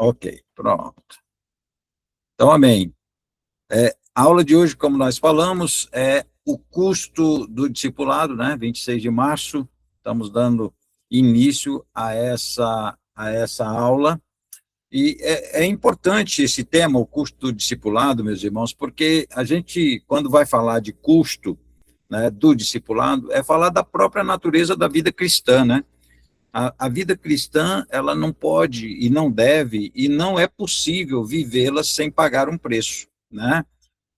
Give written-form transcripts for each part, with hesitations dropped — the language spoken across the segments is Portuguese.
Ok, pronto. Então, amém. A aula de hoje, como nós falamos, é o custo do discipulado, né? 26 de março, estamos dando início a essa aula. E é importante esse tema, o custo do discipulado, meus irmãos, porque a gente, quando vai falar de custo, né, do discipulado, é falar da própria natureza da vida cristã, né? A vida cristã, ela não pode e não deve e não é possível vivê-la sem pagar um preço, né?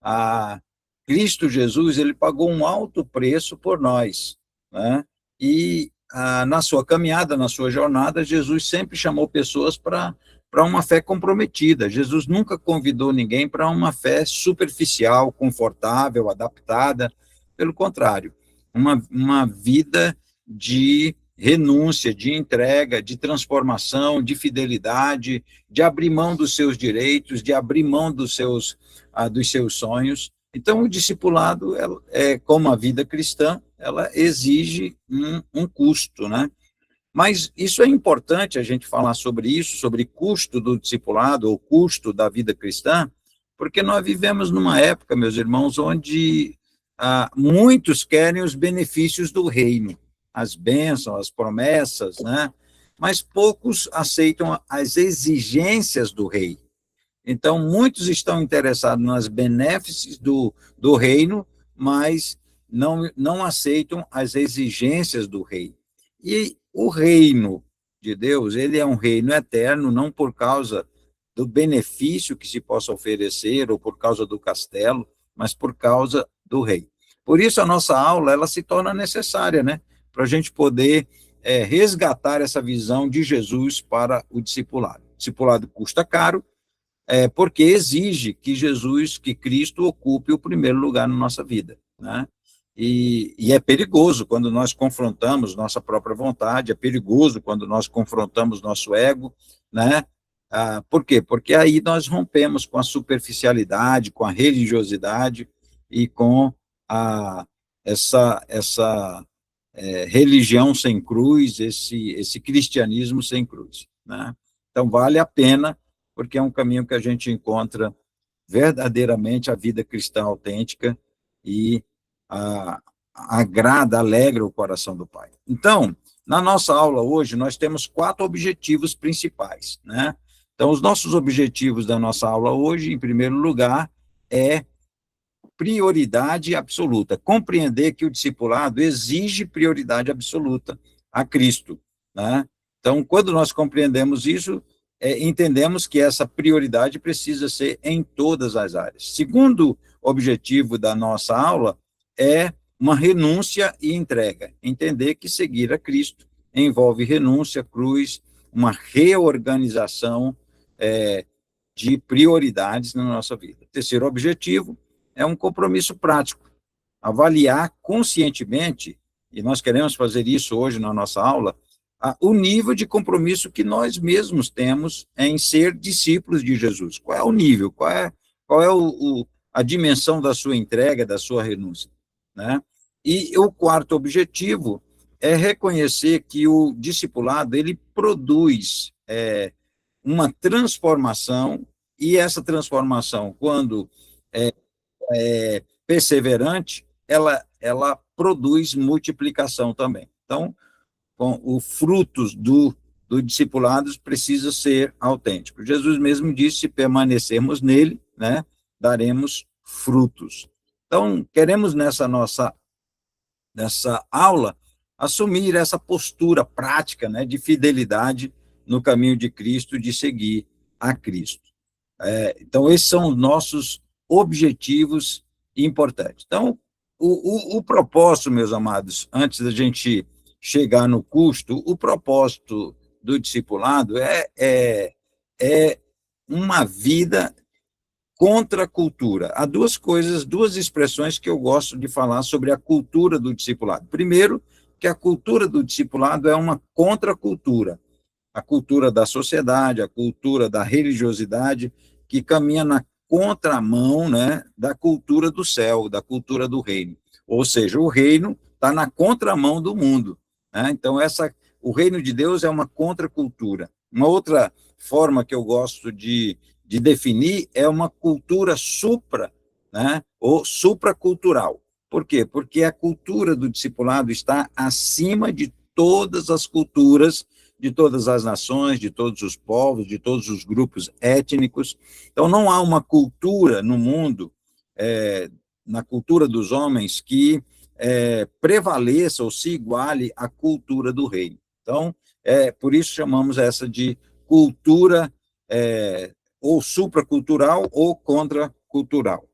A Cristo Jesus, ele pagou um alto preço por nós, né? E na sua caminhada, na sua jornada, Jesus sempre chamou pessoas para uma fé comprometida. Jesus nunca convidou ninguém para uma fé superficial, confortável, adaptada. Pelo contrário, uma vida de renúncia, de entrega, de transformação, de fidelidade, de abrir mão dos seus direitos, de abrir mão dos seus sonhos. Então, o discipulado, como a vida cristã, ela exige um custo, né? Mas isso é importante a gente falar sobre isso, sobre custo do discipulado, ou custo da vida cristã, porque nós vivemos numa época, meus irmãos, onde muitos querem os benefícios do reino, as bênçãos, as promessas, né? Mas poucos aceitam as exigências do rei. Então, muitos estão interessados nas benéfices do reino, mas não aceitam as exigências do rei. E o reino de Deus, ele é um reino eterno, não por causa do benefício que se possa oferecer ou por causa do castelo, mas por causa do rei. Por isso, a nossa aula, ela se torna necessária, né? Para a gente poder resgatar essa visão de Jesus para o discipulado. O discipulado custa caro, porque exige que Jesus, que Cristo ocupe o primeiro lugar na nossa vida, né? E é perigoso quando nós confrontamos nossa própria vontade, é perigoso quando nós confrontamos nosso ego, né? Por quê? Porque aí nós rompemos com a superficialidade, com a religiosidade e com essa religião sem cruz, esse cristianismo sem cruz, né? Então, vale a pena, porque é um caminho que a gente encontra verdadeiramente a vida cristã autêntica e agrada, alegra o coração do Pai. Então, na nossa aula hoje, nós temos 4 objetivos principais, né? Então, os nossos objetivos da nossa aula hoje, em primeiro lugar, é prioridade absoluta, compreender que o discipulado exige prioridade absoluta a Cristo, né? Então, quando nós compreendemos isso, entendemos que essa prioridade precisa ser em todas as áreas. Segundo objetivo da nossa aula é uma renúncia e entrega. Entender que seguir a Cristo envolve renúncia, cruz, uma reorganização de prioridades na nossa vida. Terceiro objetivo é um compromisso prático, avaliar conscientemente, e nós queremos fazer isso hoje na nossa aula, o nível de compromisso que nós mesmos temos em ser discípulos de Jesus. Qual é o nível? Qual é a dimensão da sua entrega, da sua renúncia, né? E o quarto objetivo é reconhecer que o discipulado, ele produz uma transformação, e essa transformação, quando perseverante, ela produz multiplicação também. Então, com os frutos do discipulado precisa ser autêntico. Jesus mesmo disse: se permanecermos nele, né, daremos frutos. Então, queremos nessa aula assumir essa postura prática, né, de fidelidade no caminho de Cristo, de seguir a Cristo. Então, esses são os nossos objetivos importantes. Então, o propósito, meus amados, antes da gente chegar no custo, o propósito do discipulado é uma vida contra a cultura. Há duas expressões que eu gosto de falar sobre a cultura do discipulado. Primeiro, que a cultura do discipulado é uma contracultura. A cultura da sociedade, a cultura da religiosidade, que caminha na contramão, né, da cultura do céu, da cultura do reino. Ou seja, o reino está na contramão do mundo, né? Então, o reino de Deus é uma contracultura, Uma outra forma que eu gosto de definir é uma cultura supra, né, ou supracultural. Por quê? Porque a cultura do discipulado está acima de todas as culturas, de todas as nações, de todos os povos, de todos os grupos étnicos. Então, não há uma cultura no mundo, na cultura dos homens, que prevaleça ou se iguale à cultura do reino. Então, por isso chamamos essa de cultura ou supracultural ou contracultural.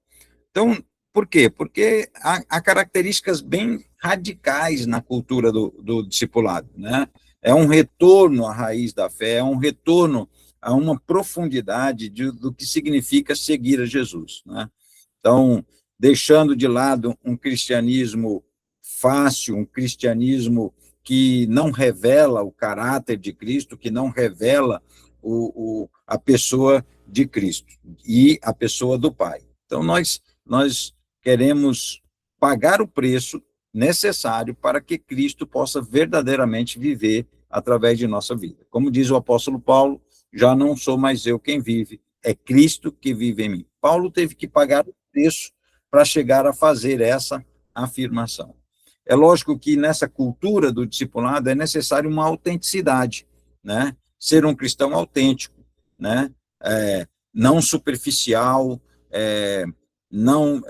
Então, por quê? Porque há características bem radicais na cultura do discipulado, né? É um retorno à raiz da fé, é um retorno a uma profundidade do que significa seguir a Jesus, né? Então, deixando de lado um cristianismo fácil, um cristianismo que não revela o caráter de Cristo, que não revela a pessoa de Cristo e a pessoa do Pai. Então, nós queremos pagar o preço necessário para que Cristo possa verdadeiramente viver através de nossa vida. Como diz o apóstolo Paulo, já não sou mais eu quem vive, é Cristo que vive em mim. Paulo teve que pagar o preço para chegar a fazer essa afirmação. É lógico que nessa cultura do discipulado é necessário uma autenticidade, né? Ser um cristão autêntico, né? Não superficial, não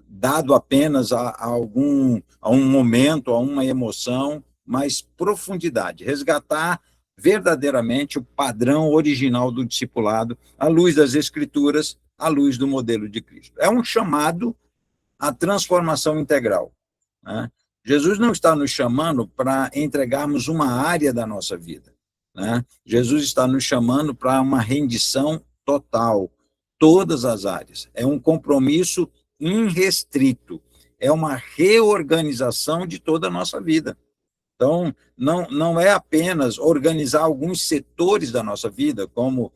dado apenas a um momento, a uma emoção, mas profundidade, resgatar verdadeiramente o padrão original do discipulado, à luz das Escrituras, à luz do modelo de Cristo. É um chamado à transformação integral, né? Jesus não está nos chamando para entregarmos uma área da nossa vida, né? Jesus está nos chamando para uma rendição total, todas as áreas. É um compromisso irrestrito, é uma reorganização de toda a nossa vida. Então, não é apenas organizar alguns setores da nossa vida, como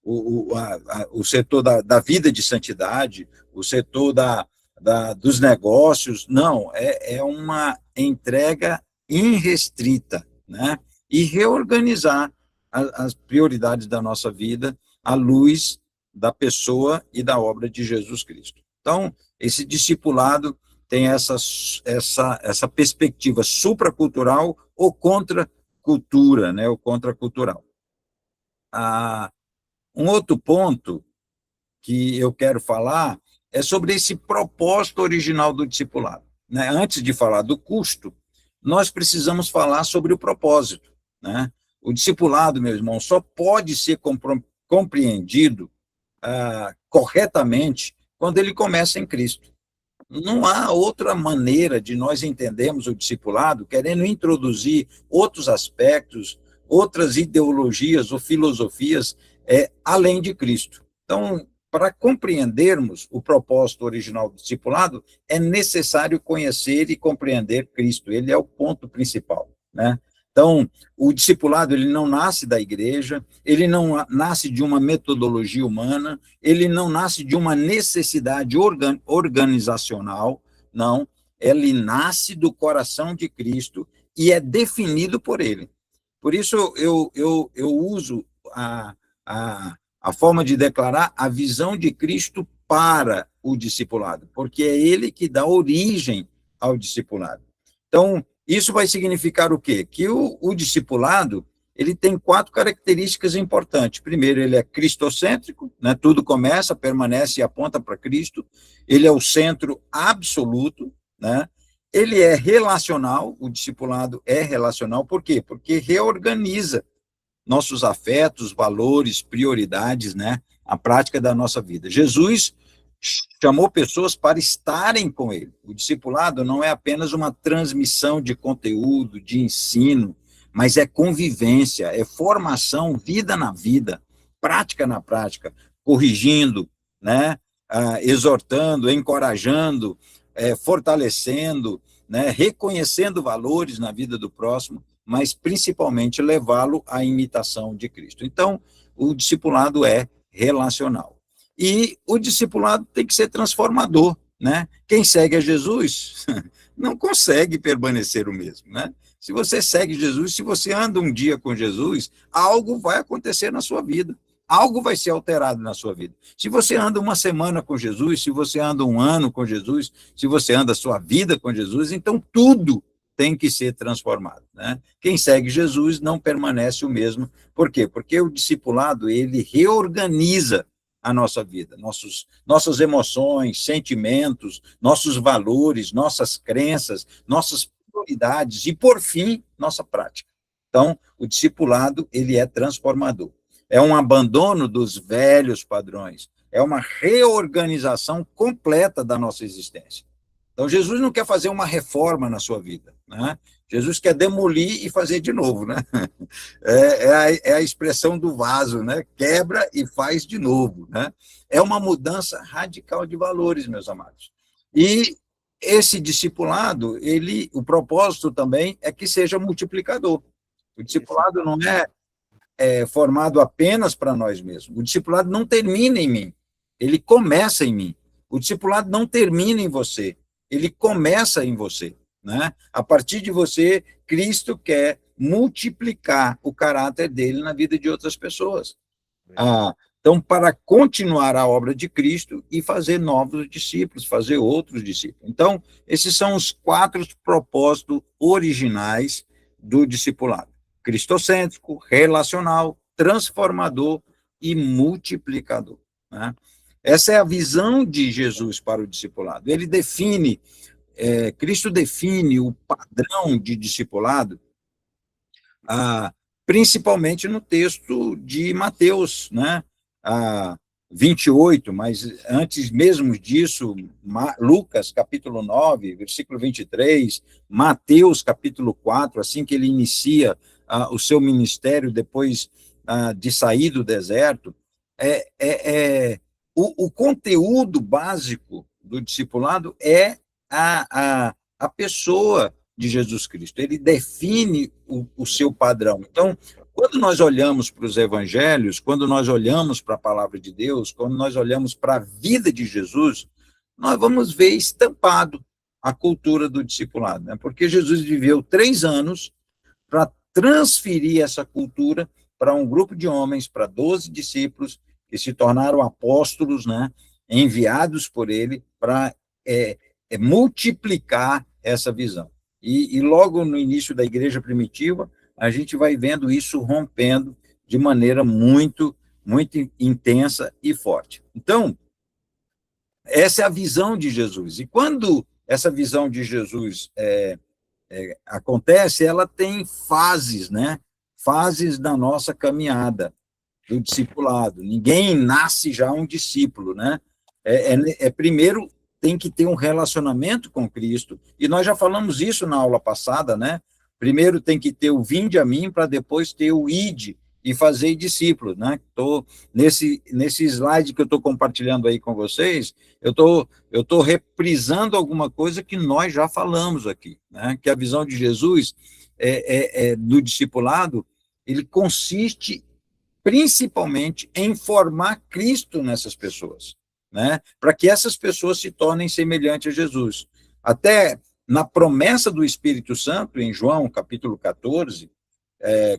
o setor da vida de santidade, o setor dos negócios. Não, é uma entrega irrestrita, né? E reorganizar as prioridades da nossa vida à luz da pessoa e da obra de Jesus Cristo. Então, esse discipulado tem essa perspectiva supracultural ou contracultura, né, ou contracultural. Um outro ponto que eu quero falar é sobre esse propósito original do discipulado, né? Antes de falar do custo, nós precisamos falar sobre o propósito, né? O discipulado, meu irmão, só pode ser compreendido corretamente quando ele começa em Cristo. Não há outra maneira de nós entendermos o discipulado querendo introduzir outros aspectos, outras ideologias ou filosofias além de Cristo. Então, para compreendermos o propósito original do discipulado, é necessário conhecer e compreender Cristo. Ele é o ponto principal, né? Então, o discipulado ele não nasce da igreja, ele não nasce de uma metodologia humana, ele não nasce de uma necessidade organizacional, não. Ele nasce do coração de Cristo e é definido por ele. Por isso, eu uso a forma de declarar a visão de Cristo para o discipulado, porque é ele que dá origem ao discipulado. Então, isso vai significar o quê? Que o discipulado ele tem 4 características importantes. Primeiro, ele é cristocêntrico, né? Tudo começa, permanece e aponta para Cristo. Ele é o centro absoluto, né? Ele é relacional, o discipulado é relacional, por quê? Porque reorganiza nossos afetos, valores, prioridades, né? A prática da nossa vida. Jesus chamou pessoas para estarem com ele. O discipulado não é apenas uma transmissão de conteúdo, de ensino, mas é convivência, é formação, vida na vida, prática na prática, corrigindo, né? Exortando, encorajando, fortalecendo, né? Reconhecendo valores na vida do próximo, mas principalmente levá-lo à imitação de Cristo. Então, o discipulado é relacional. E o discipulado tem que ser transformador, né? Quem segue a Jesus não consegue permanecer o mesmo, né? Se você segue Jesus, se você anda um dia com Jesus, algo vai acontecer na sua vida. Algo vai ser alterado na sua vida. Se você anda uma semana com Jesus, se você anda um ano com Jesus, se você anda a sua vida com Jesus, então tudo tem que ser transformado, né? Quem segue Jesus não permanece o mesmo. Por quê? Porque o discipulado, ele reorganiza a nossa vida, nossas emoções, sentimentos, nossos valores, nossas crenças, nossas prioridades e, por fim, nossa prática. Então, o discipulado, ele é transformador. É um abandono dos velhos padrões, é uma reorganização completa da nossa existência. Então, Jesus não quer fazer uma reforma na sua vida, né? Jesus quer demolir e fazer de novo, né? É a expressão do vaso, né? Quebra e faz de novo, né? É uma mudança radical de valores, meus amados. E esse discipulado, o propósito também é que seja multiplicador. O discipulado não é formado apenas para nós mesmos. O discipulado não termina em mim, ele começa em mim. O discipulado não termina em você, ele começa em você, né? A partir de você, Cristo quer multiplicar o caráter dele na vida de outras pessoas. Então, para continuar a obra de Cristo e fazer novos discípulos, fazer outros discípulos. Então, esses são os 4 propósitos originais do discipulado: cristocêntrico, relacional, transformador e multiplicador, né? Essa é a visão de Jesus para o discipulado. Cristo define o padrão de discipulado, principalmente no texto de Mateus, né? 28, mas antes mesmo disso, Lucas, capítulo 9, versículo 23, Mateus, capítulo 4, assim que ele inicia o seu ministério, depois de sair do deserto, o conteúdo básico do discipulado é a pessoa de Jesus Cristo. Ele define o seu padrão. Então, quando nós olhamos para os evangelhos, quando nós olhamos para a palavra de Deus, quando nós olhamos para a vida de Jesus, nós vamos ver estampado a cultura do discipulado, né? Porque Jesus viveu 3 anos para transferir essa cultura para um grupo de homens, para 12 discípulos, que se tornaram apóstolos, né? Enviados por ele para multiplicar essa visão. E logo no início da igreja primitiva, a gente vai vendo isso rompendo de maneira muito, muito intensa e forte. Então, essa é a visão de Jesus. E quando essa visão de Jesus acontece, ela tem fases, né? Fases da nossa caminhada, do discipulado. Ninguém nasce já um discípulo, né? Primeiro tem que ter um relacionamento com Cristo, e nós já falamos isso na aula passada, né? Primeiro tem que ter o vinde a mim, para depois ter o ide e fazer discípulos, né? Nesse slide que eu estou compartilhando aí com vocês, eu estou reprisando alguma coisa que nós já falamos aqui, né? Que a visão de Jesus do discipulado, ele consiste principalmente em formar Cristo nessas pessoas, né? Para que essas pessoas se tornem semelhantes a Jesus. Até na promessa do Espírito Santo, em João, capítulo 14,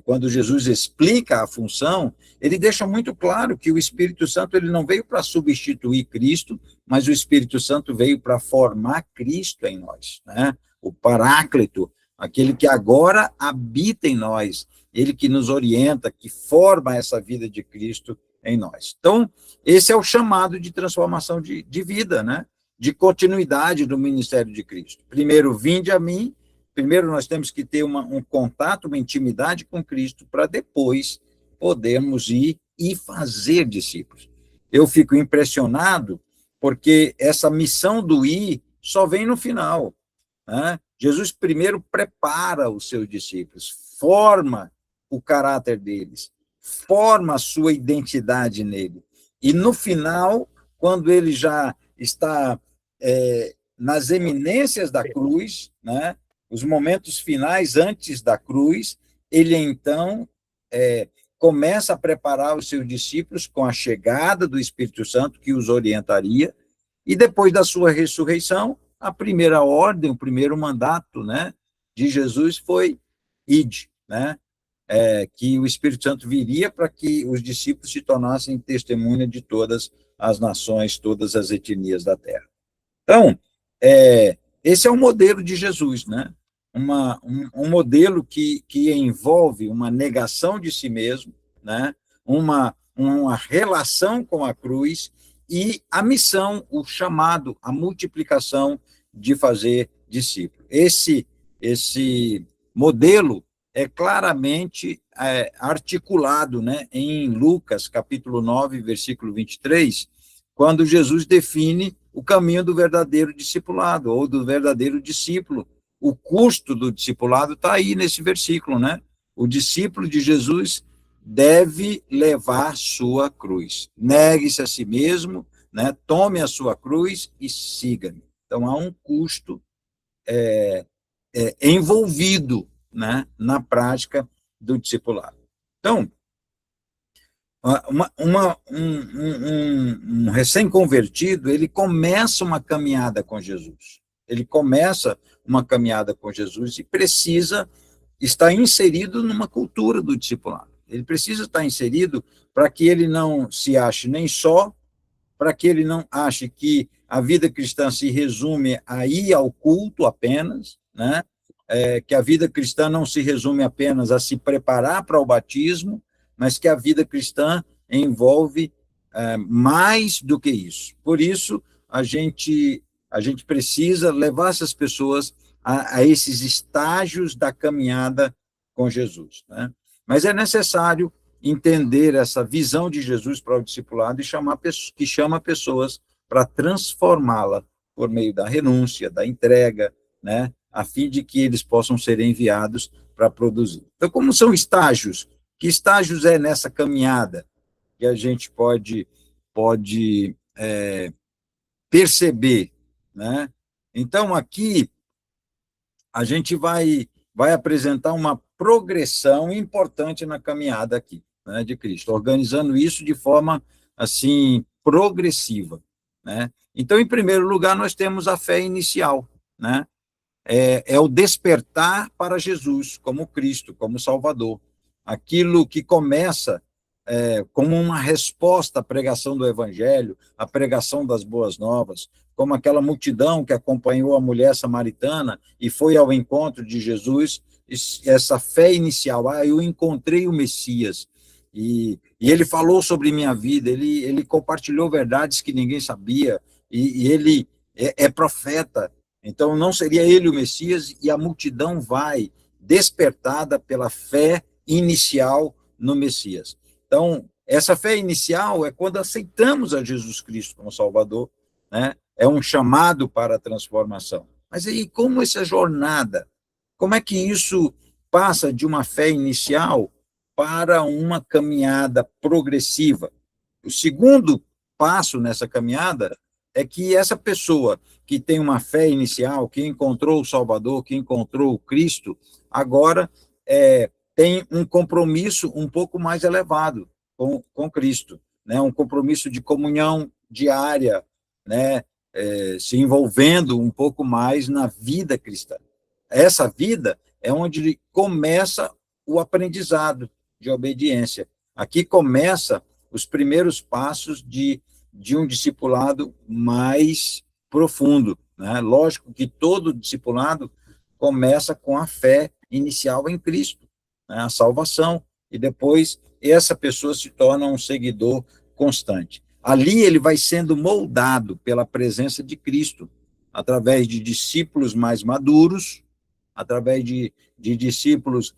quando Jesus explica a função, ele deixa muito claro que o Espírito Santo ele não veio para substituir Cristo, mas o Espírito Santo veio para formar Cristo em nós, né? O Paráclito, aquele que agora habita em nós, ele que nos orienta, que forma essa vida de Cristo em nós. Então, esse é o chamado de transformação de vida, né? De continuidade do ministério de Cristo. Primeiro, vinde a mim. Primeiro, nós temos que ter um contato, uma intimidade com Cristo, para depois podermos ir e fazer discípulos. Eu fico impressionado, porque essa missão do ir só vem no final, né? Jesus primeiro prepara os seus discípulos, forma o caráter deles, forma a sua identidade nele. E no final, quando ele já está nas eminências da cruz, né? Os momentos finais antes da cruz, ele então começa a preparar os seus discípulos com a chegada do Espírito Santo, que os orientaria, e depois da sua ressurreição, a primeira ordem, o primeiro mandato, né, de Jesus foi id, né? Que o Espírito Santo viria para que os discípulos se tornassem testemunha de todas as nações, todas as etnias da terra. Então, esse é o modelo de Jesus, né? Um modelo que envolve uma negação de si mesmo, né? Uma relação com a cruz e a missão, o chamado, a multiplicação de fazer discípulos. Esse modelo é claramente articulado, né, em Lucas, capítulo 9, versículo 23, quando Jesus define o caminho do verdadeiro discipulado, ou do verdadeiro discípulo. O custo do discipulado está aí nesse versículo, né? O discípulo de Jesus deve levar sua cruz. Negue-se a si mesmo, né? Tome a sua cruz e siga-me. Então, há um custo envolvido, né, na prática do discipulado. Então, um recém-convertido, ele começa uma caminhada com Jesus. Ele começa uma caminhada com Jesus e precisa estar inserido numa cultura do discipulado. Ele precisa estar inserido para que ele não se ache nem só, para que ele não ache que a vida cristã se resume a ir ao culto apenas, né? Que a vida cristã não se resume apenas a se preparar para o batismo, mas que a vida cristã envolve mais do que isso. Por isso, a gente precisa levar essas pessoas a esses estágios da caminhada com Jesus, né? Mas é necessário entender essa visão de Jesus para o discipulado e que chama pessoas para transformá-la por meio da renúncia, da entrega, né, a fim de que eles possam ser enviados para produzir. Então, como são estágios? Que estágios é nessa caminhada que a gente pode perceber, né? Então, aqui, a gente vai apresentar uma progressão importante na caminhada aqui, né, de Cristo, organizando isso de forma, assim, progressiva, né? Então, em primeiro lugar, nós temos a fé inicial, né? É o despertar para Jesus como Cristo, como Salvador. Aquilo que começa como uma resposta à pregação do Evangelho, à pregação das boas novas, como aquela multidão que acompanhou a mulher samaritana e foi ao encontro de Jesus, essa fé inicial, eu encontrei o Messias, e ele falou sobre minha vida, ele compartilhou verdades que ninguém sabia, e ele é profeta. Então, não seria ele o Messias, e a multidão vai despertada pela fé inicial no Messias. Então, essa fé inicial é quando aceitamos a Jesus Cristo como Salvador, né? É um chamado para a transformação. Mas aí, como essa jornada, como é que isso passa de uma fé inicial para uma caminhada progressiva? O segundo passo nessa caminhada é que essa pessoa que tem uma fé inicial, que encontrou o Salvador, que encontrou o Cristo, agora tem um compromisso um pouco mais elevado com Cristo, né? Um compromisso de comunhão diária, né? Se envolvendo um pouco mais na vida cristã. Essa vida é onde começa o aprendizado de obediência. Aqui começa os primeiros passos de um discipulado mais profundo, né? Lógico que todo discipulado começa com a fé inicial em Cristo, né? A salvação, e depois essa pessoa se torna um seguidor constante. Ali ele vai sendo moldado pela presença de Cristo, através de discípulos mais maduros, através de discípulos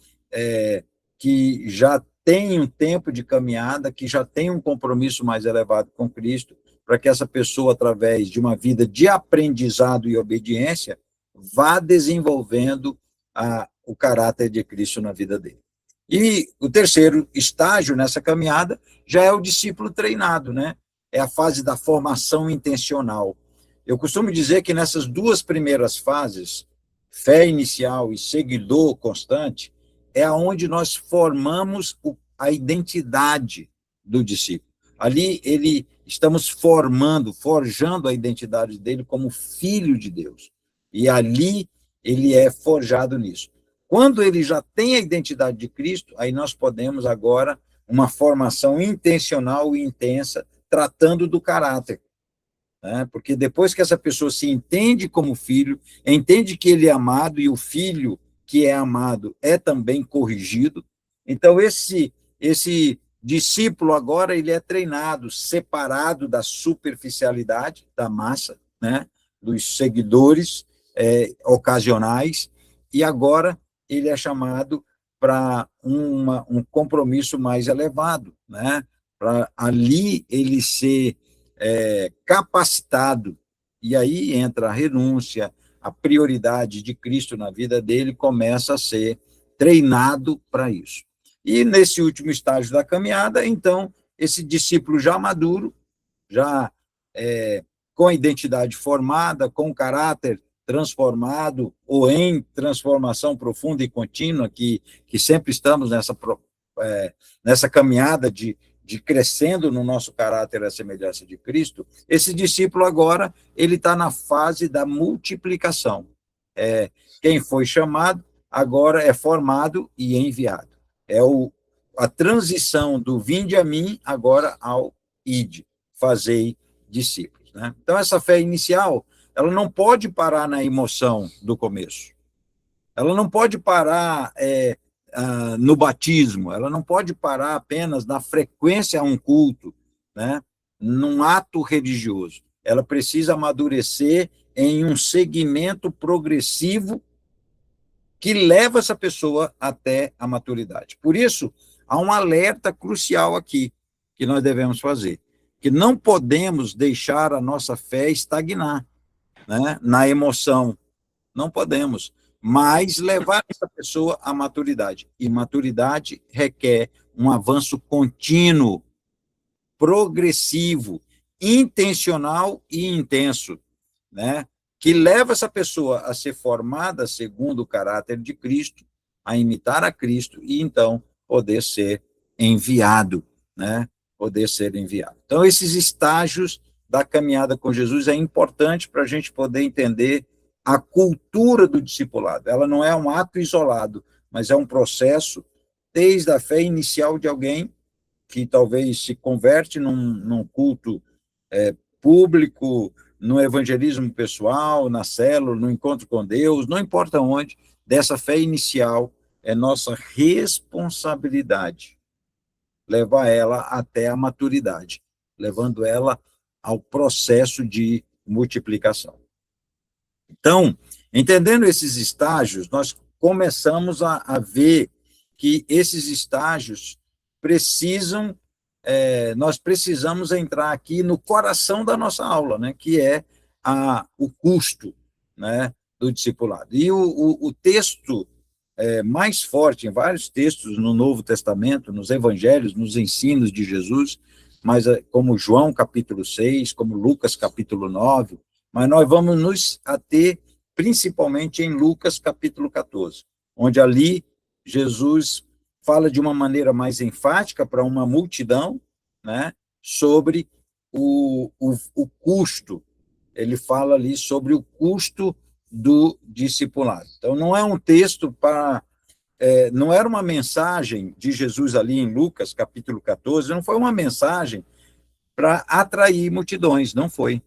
que já têm um tempo de caminhada, que já têm um compromisso mais elevado com Cristo, para que essa pessoa, através de uma vida de aprendizado e obediência, vá desenvolvendo o caráter de Cristo na vida dele. E o terceiro estágio nessa caminhada já é o discípulo treinado, né? É a fase da formação intencional. Eu costumo dizer que nessas duas primeiras fases, fé inicial e seguidor constante, é onde nós formamos a identidade do discípulo. Ali estamos forjando a identidade dele como filho de Deus. E ali ele é forjado nisso. Quando ele já tem a identidade de Cristo, aí nós podemos agora uma formação intencional e intensa, tratando do caráter. Né? Porque depois que essa pessoa se entende como filho, entende que ele é amado e o filho que é amado é também corrigido, então esse discípulo agora ele é treinado, separado da superficialidade, da massa, né? Dos seguidores ocasionais, e agora ele é chamado para um compromisso mais elevado, né? Para ali ele ser capacitado, e aí entra a renúncia, a prioridade de Cristo na vida dele começa a ser treinado para isso. E nesse último estágio da caminhada, então, esse discípulo já maduro, já com a identidade formada, com o caráter transformado ou em transformação profunda e contínua, que sempre estamos nessa caminhada de crescendo no nosso caráter à semelhança de Cristo, esse discípulo agora ele está na fase da multiplicação. Quem foi chamado agora é formado e enviado. A transição do vinde a mim agora ao ide, fazei discípulos. Né? Então, essa fé inicial, ela não pode parar na emoção do começo. Ela não pode parar no batismo, ela não pode parar apenas na frequência a um culto, né? Num ato religioso. Ela precisa amadurecer em um segmento progressivo que leva essa pessoa até a maturidade. Por isso, há um alerta crucial aqui que nós devemos fazer, que não podemos deixar a nossa fé estagnar, né? Na emoção. Não podemos, mas levar essa pessoa à maturidade. E maturidade requer um avanço contínuo, progressivo, intencional e intenso, né? Que leva essa pessoa a ser formada segundo o caráter de Cristo, a imitar a Cristo e então poder ser enviado, né? Poder ser enviado. Então, esses estágios da caminhada com Jesus é importante para a gente poder entender a cultura do discipulado. Ela não é um ato isolado, mas é um processo desde a fé inicial de alguém que talvez se converte num culto público, no evangelismo pessoal, na célula, no encontro com Deus, não importa onde, dessa fé inicial é nossa responsabilidade levar ela até a maturidade, levando ela ao processo de multiplicação. Então, entendendo esses estágios, nós começamos a ver que esses estágios precisam, nós precisamos entrar aqui no coração da nossa aula, né, que é o custo, né, do discipulado. E o texto mais forte, em vários textos no Novo Testamento, nos evangelhos, nos ensinos de Jesus, mas como João capítulo 6, como Lucas capítulo 9, mas nós vamos nos ater principalmente em Lucas capítulo 14, onde ali Jesus fala de uma maneira mais enfática para uma multidão, né, sobre o custo. Ele fala ali sobre o custo do discipulado. Então, não é um texto para... não era uma mensagem de Jesus ali em Lucas, capítulo 14, não foi uma mensagem para atrair multidões, não foi.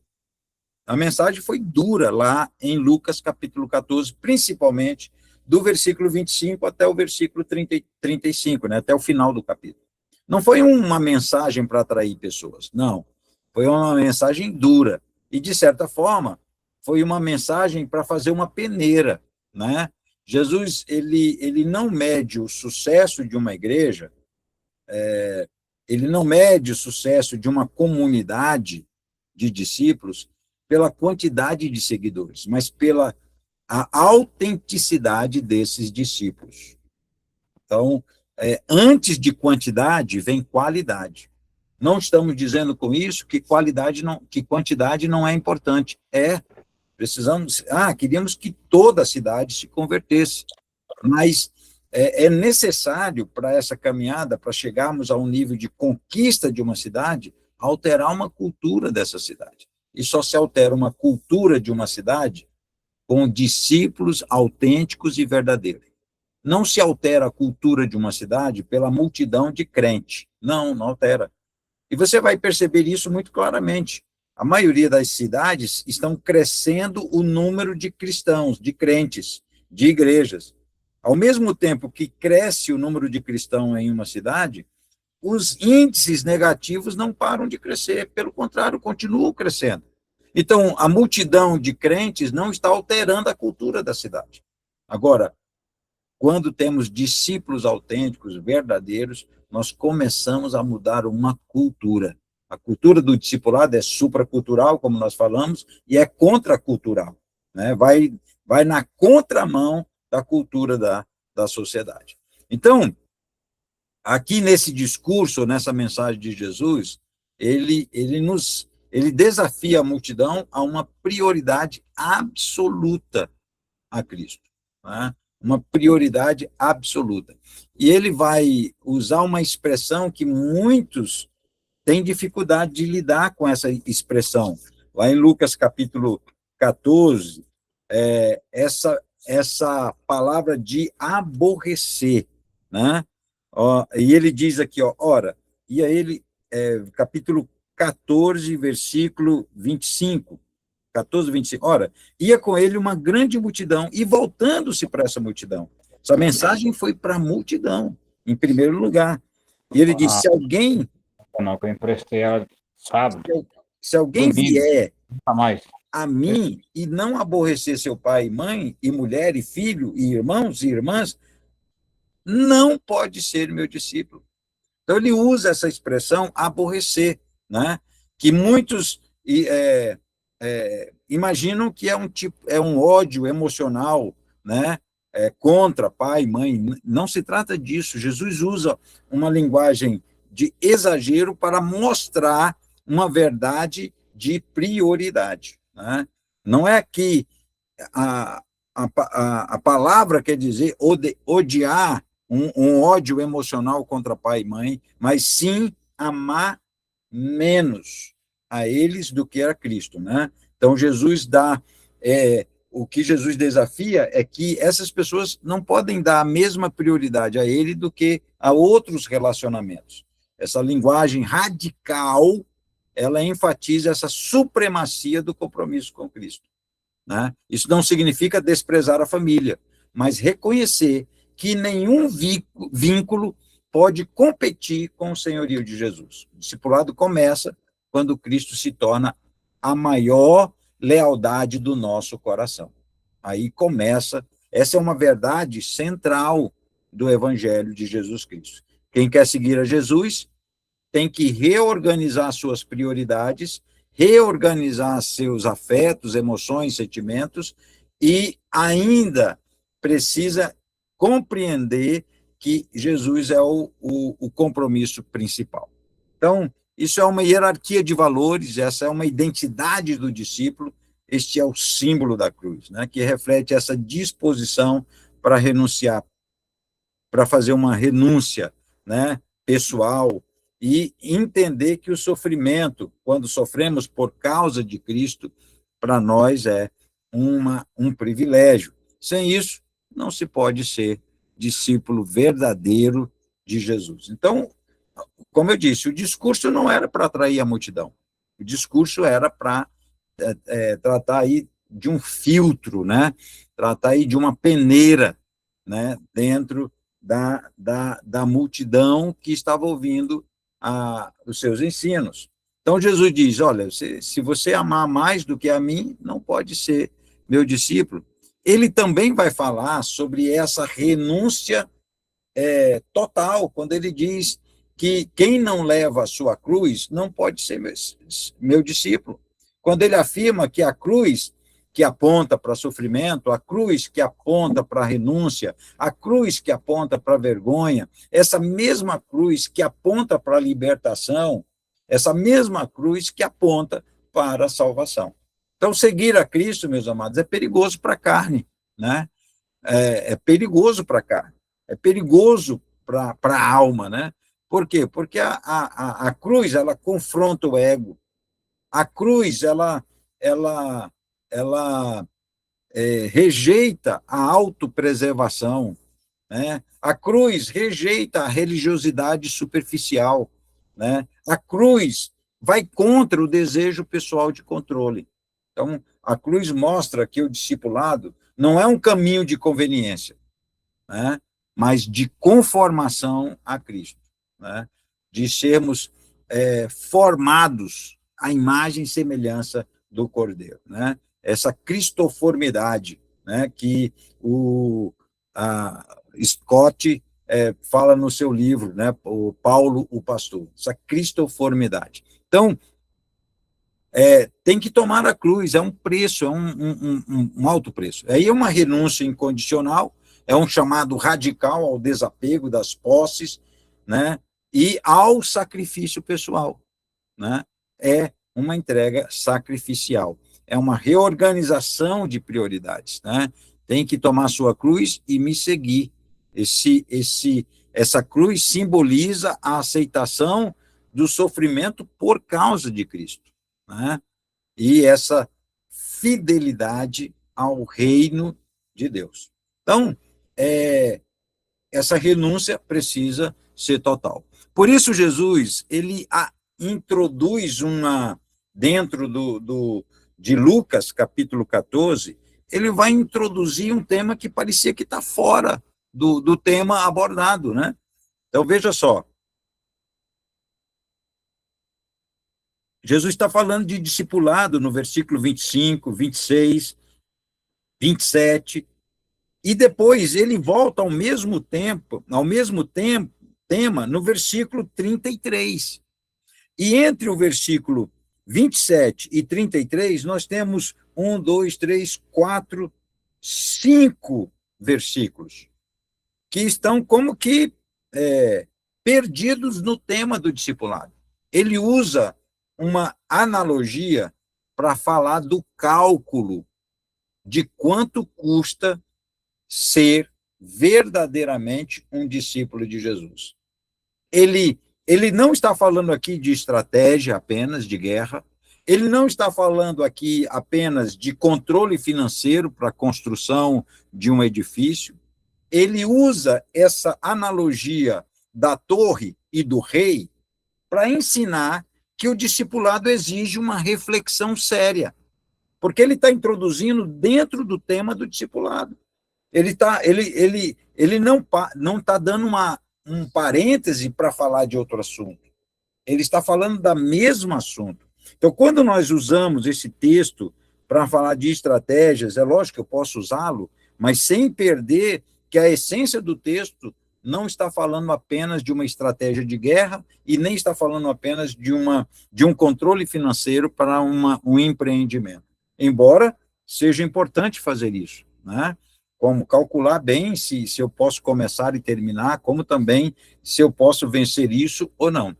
A mensagem foi dura lá em Lucas, capítulo 14, principalmente do versículo 25 até o versículo 35, né, até o final do capítulo. Não foi uma mensagem para atrair pessoas, não. Foi uma mensagem dura. E, de certa forma, foi uma mensagem para fazer uma peneira, né? Jesus, ele não mede o sucesso de uma igreja, ele não mede o sucesso de uma comunidade de discípulos pela quantidade de seguidores, mas pela a autenticidade desses discípulos. Então, antes de quantidade, vem qualidade. Não estamos dizendo com isso que quantidade não é importante. Precisamos, queríamos que toda a cidade se convertesse, mas é necessário para essa caminhada, para chegarmos a um nível de conquista de uma cidade, alterar uma cultura dessa cidade. E só se altera uma cultura de uma cidade com discípulos autênticos e verdadeiros. Não se altera a cultura de uma cidade pela multidão de crente. Não, não altera. E você vai perceber isso muito claramente. A maioria das cidades estão crescendo o número de cristãos, de crentes, de igrejas. Ao mesmo tempo que cresce o número de cristãos em uma cidade, os índices negativos não param de crescer, pelo contrário, continuam crescendo. Então, a multidão de crentes não está alterando a cultura da cidade. Agora, quando temos discípulos autênticos, verdadeiros, nós começamos a mudar uma cultura. A cultura do discipulado é supracultural, como nós falamos, e é contracultural, né? Vai na contramão da cultura da sociedade. Então, aqui nesse discurso, nessa mensagem de Jesus, ele desafia a multidão a uma prioridade absoluta a Cristo, né? Uma prioridade absoluta. E ele vai usar uma expressão que muitos têm dificuldade de lidar com essa expressão. Lá em Lucas capítulo 14, essa palavra de aborrecer, né? E ele diz aqui, ora, e a ele, capítulo 14, versículo 25, 14, 25. Ora, ia com ele uma grande multidão, e voltando-se para essa multidão. Essa mensagem foi para a multidão, em primeiro lugar. E ele disse: se alguém. Não, que eu emprestei ela sábado. Se alguém vier mais a mim e não aborrecer seu pai e mãe, e mulher, e filho, e irmãos e irmãs, não pode ser meu discípulo. Então, ele usa essa expressão aborrecer, né? Que muitos imaginam que é um ódio emocional, né? Contra pai, mãe. Não se trata disso. Jesus usa uma linguagem de exagero para mostrar uma verdade de prioridade, né? Não é que a palavra quer dizer odiar, um ódio emocional contra pai e mãe, mas sim amar menos a eles do que a Cristo, né? Então, Jesus dá, o que Jesus desafia é que essas pessoas não podem dar a mesma prioridade a ele do que a outros relacionamentos. Essa linguagem radical, ela enfatiza essa supremacia do compromisso com Cristo, né? Isso não significa desprezar a família, mas reconhecer que nenhum vínculo pode competir com o senhorio de Jesus. O discipulado começa quando Cristo se torna a maior lealdade do nosso coração. Aí começa, essa é uma verdade central do Evangelho de Jesus Cristo. Quem quer seguir a Jesus tem que reorganizar suas prioridades, reorganizar seus afetos, emoções, sentimentos, e ainda precisa compreender que Jesus é o compromisso principal. Então, isso é uma hierarquia de valores, essa é uma identidade do discípulo, este é o símbolo da cruz, né, que reflete essa disposição para renunciar, para fazer uma renúncia, né, pessoal, e entender que o sofrimento, quando sofremos por causa de Cristo, para nós é um privilégio. Sem isso, não se pode ser discípulo verdadeiro de Jesus. Então, como eu disse, o discurso não era para atrair a multidão, o discurso era para tratar aí de um filtro, né? Tratar aí de uma peneira, né? Dentro da multidão que estava ouvindo os seus ensinos. Então, Jesus diz, olha, se você amar mais do que a mim, não pode ser meu discípulo. Ele também vai falar sobre essa renúncia total, quando ele diz que quem não leva a sua cruz não pode ser meu discípulo. Quando ele afirma que a cruz que aponta para sofrimento, a cruz que aponta para a renúncia, a cruz que aponta para a vergonha, essa mesma cruz que aponta para a libertação, essa mesma cruz que aponta para a salvação. Então, seguir a Cristo, meus amados, é perigoso para a carne, né? É perigoso para a carne, é perigoso para a alma, né? Por quê? Porque a cruz, ela confronta o ego, a cruz, ela rejeita a autopreservação, né? A cruz rejeita a religiosidade superficial, né? A cruz vai contra o desejo pessoal de controle. Então, a cruz mostra que o discipulado não é um caminho de conveniência, né? Mas de conformação a Cristo, né? De sermos formados à imagem e semelhança do Cordeiro, né? Essa cristoformidade, né? Que Scott fala no seu livro, né? O Paulo, o Pastor, essa cristoformidade. Então, tem que tomar a cruz, é um preço, é um alto preço. Aí é uma renúncia incondicional, é um chamado radical ao desapego das posses, né? E ao sacrifício pessoal, né? É uma entrega sacrificial, é uma reorganização de prioridades, né? Tem que tomar sua cruz e me seguir. Essa cruz simboliza a aceitação do sofrimento por causa de Cristo, né? E essa fidelidade ao reino de Deus. Então, essa renúncia precisa ser total. Por isso, Jesus, ele introduz dentro de Lucas, capítulo 14, ele vai introduzir um tema que parecia que está fora do tema abordado, né? Então, veja só, Jesus está falando de discipulado no versículo 25, 26, 27, e depois ele volta ao mesmo tema no versículo 33. E entre o versículo 27 e 33, nós temos 5 versículos que estão como que perdidos no tema do discipulado. Ele usa uma analogia para falar do cálculo de quanto custa ser verdadeiramente um discípulo de Jesus. Ele não está falando aqui de estratégia apenas, de guerra, ele não está falando aqui apenas de controle financeiro para a construção de um edifício, ele usa essa analogia da torre e do rei para ensinar que o discipulado exige uma reflexão séria, porque ele está introduzindo dentro do tema do discipulado. Ele não está dando um parêntese para falar de outro assunto. Ele está falando do mesmo assunto. Então, quando nós usamos esse texto para falar de estratégias, é lógico que eu posso usá-lo, mas sem perder que a essência do texto não está falando apenas de uma estratégia de guerra e nem está falando apenas de um controle financeiro para um empreendimento. Embora seja importante fazer isso, né? Como calcular bem se eu posso começar e terminar, como também se eu posso vencer isso ou não.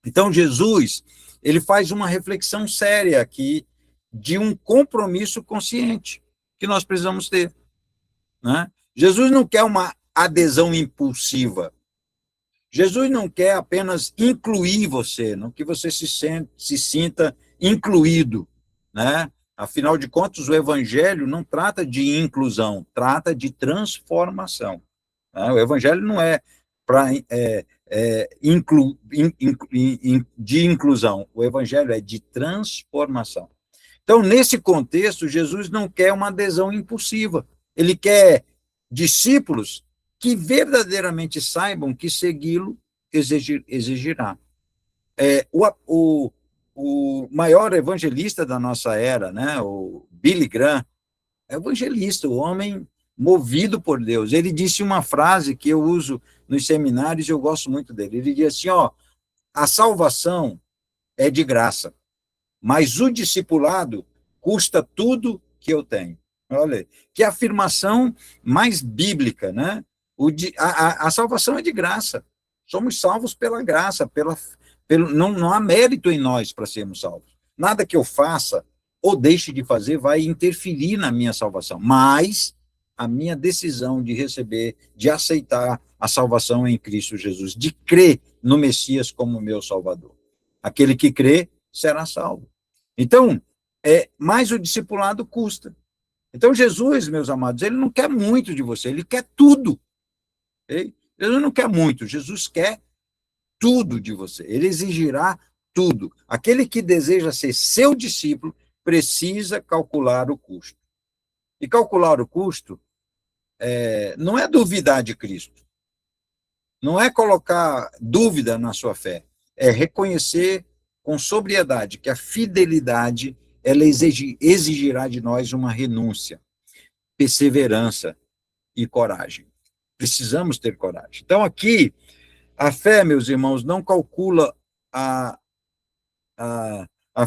Então, Jesus, ele faz uma reflexão séria aqui de um compromisso consciente que nós precisamos ter, né? Jesus não quer uma adesão impulsiva. Jesus não quer apenas incluir você, não que você se sinta incluído, né? Afinal de contas, o evangelho não trata de inclusão, trata de transformação, né? O evangelho não é para de inclusão, o evangelho é de transformação. Então, nesse contexto, Jesus não quer uma adesão impulsiva, ele quer discípulos que verdadeiramente saibam que segui-lo exigirá. O maior evangelista da nossa era, né, o Billy Graham, é evangelista, o homem movido por Deus. Ele disse uma frase que eu uso nos seminários e eu gosto muito dele. Ele diz assim, a salvação é de graça, mas o discipulado custa tudo que eu tenho. Olha, que afirmação mais bíblica, né? A salvação é de graça. Somos salvos pela graça, não há mérito em nós para sermos salvos. Nada que eu faça ou deixe de fazer vai interferir na minha salvação, mas a minha decisão de receber, de aceitar a salvação em Cristo Jesus, de crer no Messias como meu Salvador. Aquele que crê será salvo. Então, mas o discipulado custa. Então, Jesus, meus amados, ele não quer muito de você, ele quer tudo. Okay? Jesus não quer muito, Jesus quer tudo de você. Ele exigirá tudo. Aquele que deseja ser seu discípulo precisa calcular o custo. E calcular o custo não é duvidar de Cristo, não é colocar dúvida na sua fé, é reconhecer com sobriedade que a fidelidade ela exigirá de nós uma renúncia, perseverança e coragem. Precisamos ter coragem. Então, aqui, a fé, meus irmãos, não calcula a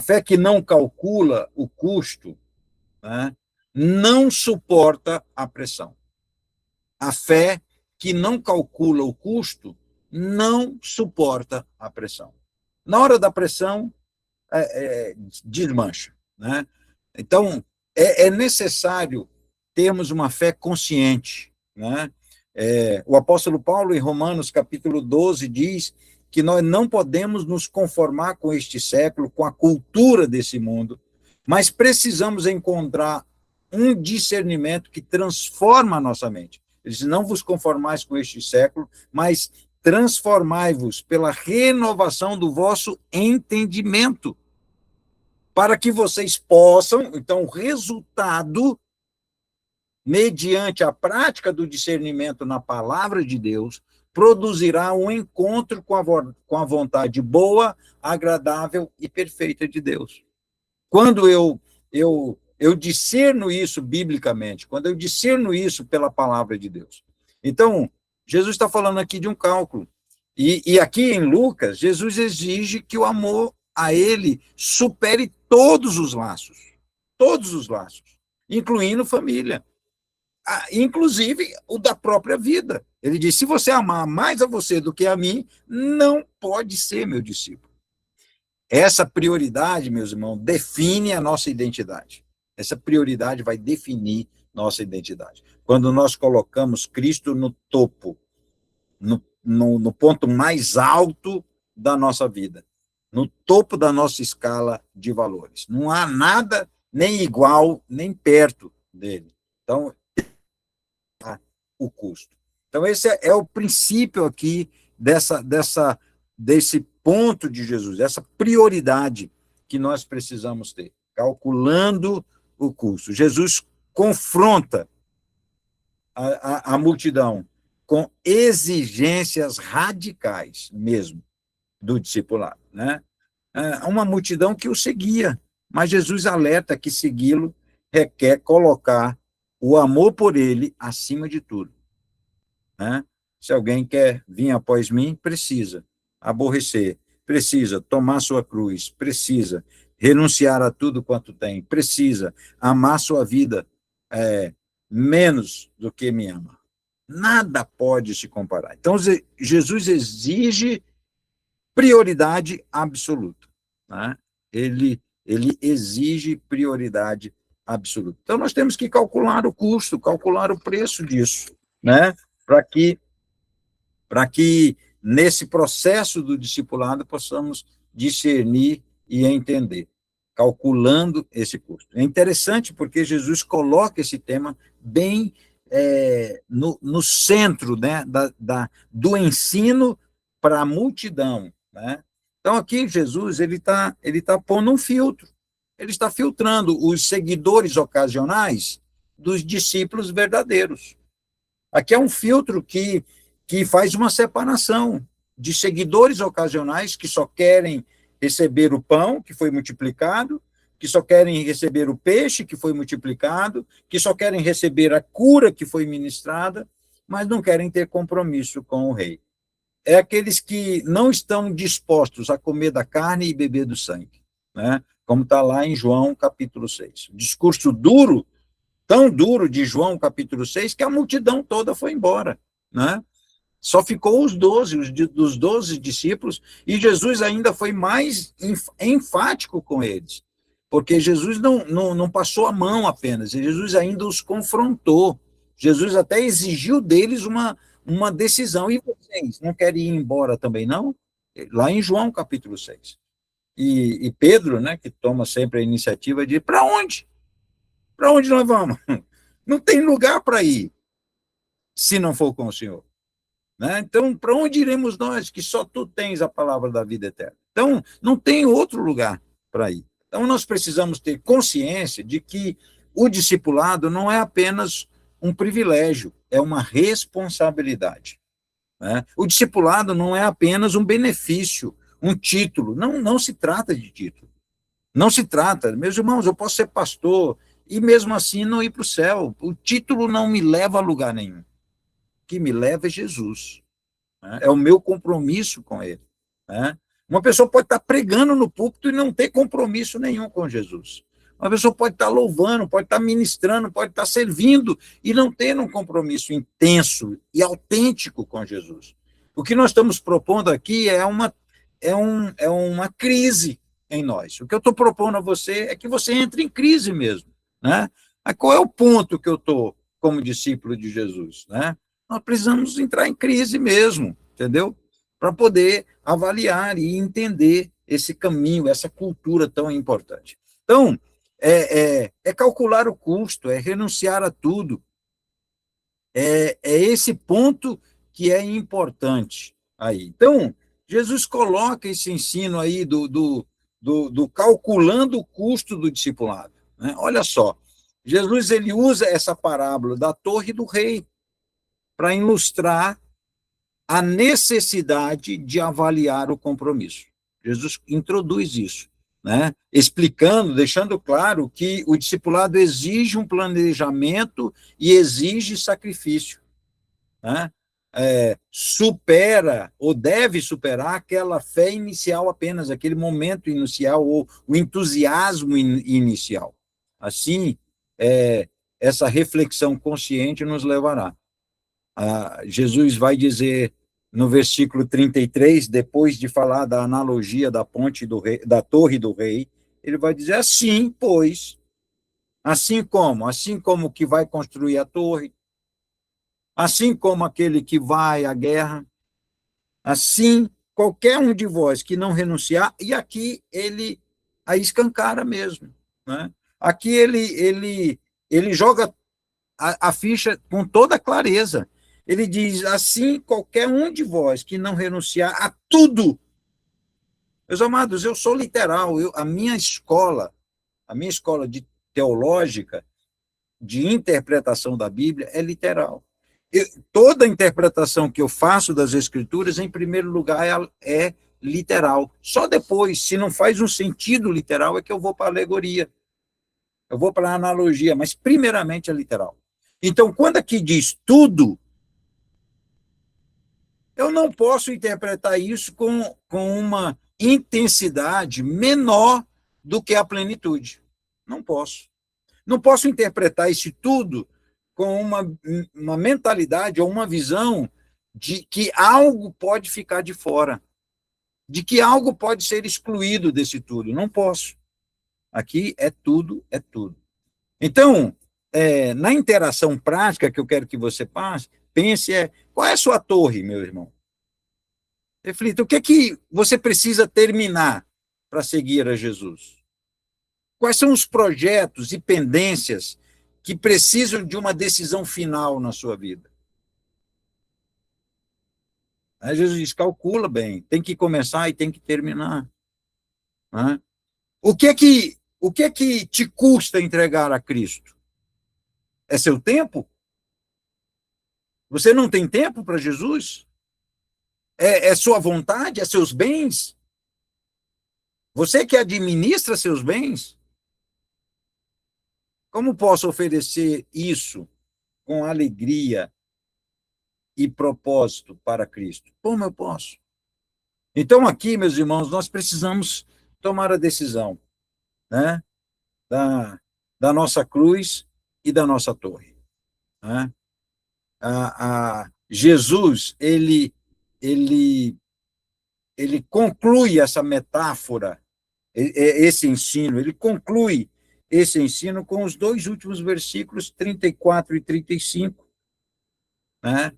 fé que não calcula o custo, né, não suporta a pressão. A fé que não calcula o custo não suporta a pressão. Na hora da pressão, desmancha, né? Então, é necessário termos uma fé consciente, né? O apóstolo Paulo, em Romanos, capítulo 12, diz que nós não podemos nos conformar com este século, com a cultura desse mundo, mas precisamos encontrar um discernimento que transforma a nossa mente. Ele diz, não vos conformais com este século, mas transformai-vos pela renovação do vosso entendimento, para que vocês possam, então, o resultado, mediante a prática do discernimento na palavra de Deus, produzirá um encontro com a vontade boa, agradável e perfeita de Deus. Quando eu discerno isso biblicamente, quando eu discerno isso pela palavra de Deus. Então, Jesus está falando aqui de um cálculo. E aqui em Lucas, Jesus exige que o amor a ele supere todos os laços, incluindo família, inclusive o da própria vida. Ele diz, se você amar mais a você do que a mim, não pode ser meu discípulo. Essa prioridade, meus irmãos, define a nossa identidade. Essa prioridade vai definir nossa identidade. Quando nós colocamos Cristo no topo, no ponto mais alto da nossa vida, no topo da nossa escala de valores. Não há nada nem igual, nem perto dele. Então, o custo. Então, esse é o princípio aqui desse ponto de Jesus, essa prioridade que nós precisamos ter, calculando o custo. Jesus confronta a multidão com exigências radicais mesmo do discipulado, né? Uma multidão que o seguia, mas Jesus alerta que segui-lo requer colocar o amor por ele acima de tudo, né? Se alguém quer vir após mim, precisa aborrecer, precisa tomar sua cruz, precisa renunciar a tudo quanto tem, precisa amar sua vida menos do que me ama. Nada pode se comparar. Então, Jesus exige prioridade absoluta, né? Ele exige prioridade absoluta. Então, nós temos que calcular o custo, calcular o preço disso, né? Para que nesse processo do discipulado possamos discernir e entender, calculando esse custo. É interessante porque Jesus coloca esse tema bem no centro, né, do ensino para a multidão, né? Então, aqui, Jesus ele tá pondo um filtro, ele está filtrando os seguidores ocasionais dos discípulos verdadeiros. Aqui é um filtro que faz uma separação de seguidores ocasionais que só querem receber o pão que foi multiplicado, que só querem receber o peixe que foi multiplicado, que só querem receber a cura que foi ministrada, mas não querem ter compromisso com o rei. É aqueles que não estão dispostos a comer da carne e beber do sangue, né? Como está lá em João, capítulo 6. O discurso duro, tão duro de João, capítulo 6, que a multidão toda foi embora, né? Só ficou os 12, dos 12 discípulos, e Jesus ainda foi mais enfático com eles, porque Jesus não passou a mão apenas, Jesus ainda os confrontou. Jesus até exigiu deles uma decisão. E vocês não querem ir embora também, não? Lá em João, capítulo 6. E Pedro, né, que toma sempre a iniciativa de para onde? Para onde nós vamos? Não tem lugar para ir, se não for com o Senhor. né? Então, para onde iremos nós, que só tu tens a palavra da vida eterna? Então, não tem outro lugar para ir. Então, nós precisamos ter consciência de que o discipulado não é apenas um privilégio, é uma responsabilidade, né? O discipulado não é apenas um benefício, um título. Não, não se trata de título. Não se trata. Meus irmãos, eu posso ser pastor e mesmo assim não ir para o céu. O título não me leva a lugar nenhum. O que me leva é Jesus, né? É o meu compromisso com ele, né? Uma pessoa pode estar pregando no púlpito e não ter compromisso nenhum com Jesus. Uma pessoa pode estar louvando, pode estar ministrando, pode estar servindo e não ter um compromisso intenso e autêntico com Jesus. O que nós estamos propondo aqui é uma crise em nós. O que eu estou propondo a você é que você entre em crise mesmo, né? Mas qual é o ponto que eu estou como discípulo de Jesus, né? Nós precisamos entrar em crise mesmo, entendeu? Para poder avaliar e entender esse caminho, essa cultura tão importante. Então, é calcular o custo, é renunciar a tudo. É esse ponto que é importante aí. Então, Jesus coloca esse ensino aí do calculando o custo do discipulado, né? Olha só, Jesus ele usa essa parábola da torre do rei para ilustrar a necessidade de avaliar o compromisso. Jesus introduz isso, né? Explicando, deixando claro que o discipulado exige um planejamento e exige sacrifício, né? Supera ou deve superar aquela fé inicial apenas, aquele momento inicial ou o entusiasmo inicial. Assim, essa reflexão consciente nos levará. Jesus vai dizer no versículo 33, depois de falar da analogia da ponte do rei, da torre do rei, ele vai dizer assim, pois, assim como que vai construir a torre, assim como aquele que vai à guerra, assim qualquer um de vós que não renunciar, e aqui ele a escancara mesmo, né? Aqui ele joga a ficha com toda clareza. Ele diz, assim, qualquer um de vós que não renunciar a tudo. Meus amados, eu sou literal, a minha escola de teológica, de interpretação da Bíblia, é literal. Toda a interpretação que eu faço das Escrituras, em primeiro lugar, é literal. Só depois, se não faz um sentido literal, é que eu vou para a alegoria. Eu vou para a analogia, mas primeiramente é literal. Então, quando aqui diz tudo, eu não posso interpretar isso com uma intensidade menor do que a plenitude. Não posso. Não posso interpretar esse tudo com uma mentalidade ou uma visão de que algo pode ficar de fora, de que algo pode ser excluído desse tudo. Não posso. Aqui é tudo, é tudo. Então, na interação prática que eu quero que você pense qual é a sua torre, meu irmão? Reflita, o que é que você precisa terminar para seguir a Jesus? Quais são os projetos e pendências que precisam de uma decisão final na sua vida? Aí Jesus diz, calcula bem, tem que começar e tem que terminar, né? O que é que te custa entregar a Cristo? É seu tempo? Você não tem tempo para Jesus? É sua vontade? É seus bens? Você que administra seus bens? Como posso oferecer isso com alegria e propósito para Cristo? Como eu posso? Então, aqui, meus irmãos, nós precisamos tomar a decisão, né, da nossa cruz e da nossa torre, né? Jesus, ele conclui essa metáfora, esse ensino, ele conclui esse ensino com os dois últimos versículos, 34 e 35, né?